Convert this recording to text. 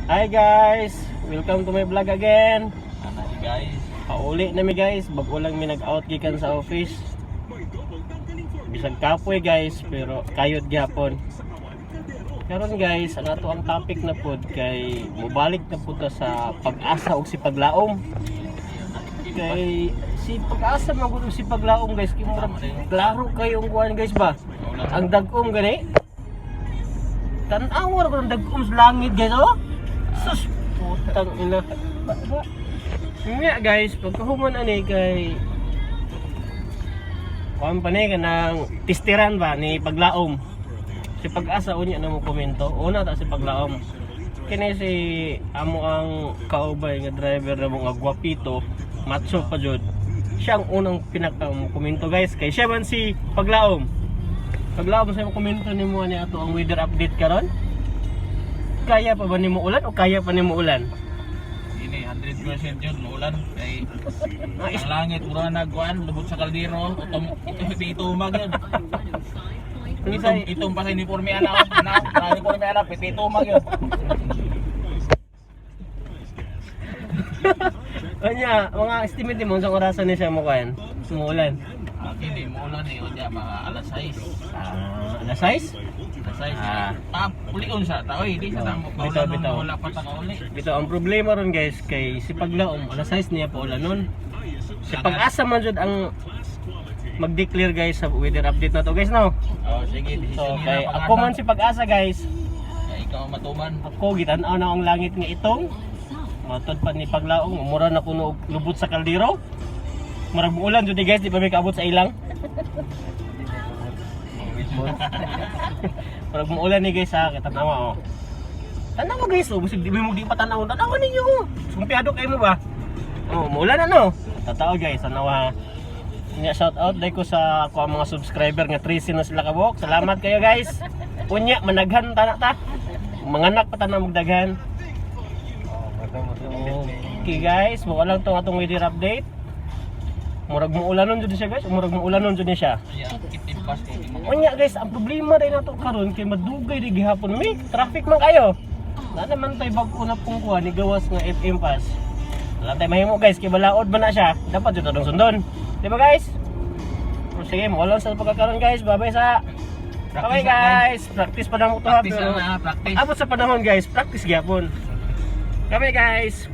Hi guys! Welcome to my vlog again. Guys, Pauli na mi guys, bago lang mi nag-out gikan sa office. Bisag kapoy guys, pero kayod gyapon. Karon guys, ang ato ang topic na pod kay mobalik na pud ta sa pag-asa ug si paglaom. Kay si pag-asa man gud si paglaom guys, kay murag klaro kayo ang kuan guys ba? Ang dagom gani. Tan-aw ra ang dagom sa langit guys oh. Sus, putang ina. Nga guys, pagkahuman ani kay kuan pa ni kanang tistiran ba ni paglaom. Si pag-asa unya na mo komento. Una ta si paglaom. Kini si amo ang kaubay nga driver na mga gwapito, macho pa jud. Siya ang unang pinaka-komento guys kay siya man si paglaom. Paglaom sa komento nimo ani ato ang weather update karon. Kaya pa ba nimo ulan o kaya pa nimo ulan? ini 100% yun, maulan. Kay ang langit, mura nagkuhan, lubot sa kaldero, ito-tumag yun. Itong pa sa uniforme anak, uniforme anak, ito-tumag yun. Kanya, mga estimate mo sa orasan ni siya mo kuan? Sumuulan. Hindi, maulan eh, o mga alas 6. Alas 6? Pulion siya, tao hindi siya tamo. Bitaw. Wala pa takauli. Bitaw, ang problema ron guys, kay si paglaom, alas 6 niya pa ulan nun. Si pag-asa man jud ang mag-declare guys sa weather update na to guys no? Sige, So, kay ako man si pag-asa guys, ikaw matuman. ako gitan-aw na ang langit nga itong matod pa ni paglaom, mura na kuno og lubot sa kaldero. Murag ulan jud guys, di pa may kaabot sa ilang. Murag ulan ni guys ha, kita tanawa oh. Tanawa guys oh, busig di mo di pa tanaw. Tanawa ninyo. Sumpiado kayo mo ba? Oh, muulan na no. Totoo guys, tanawa. Nya shout out dai ko sa ako mga subscriber nga 13 na sila kabok. Salamat kayo guys. Unya managhan ta ta. Manganak pa ta na magdaghan. Okay guys, mo lang tong atong weather update. Murag mo ulanon jud siya guys, murag mo ulanon jud ni siya. Unya guys, ang problema rin nato karon kay madugay di gihapon mi, traffic man kayo. Na naman tay bag-o na pong kuha ni gawas nga FM pass. Wala tay mahimo guys, kay balaod ba na siya? Dapat jud tong sundon. Di ba guys? O sige, mo lang sa pagkakaroon guys, bye-bye sa bye guys. Practice pa na mo to ha, pero Practice. abot sa panahon guys, practice gyapon. Bye guys.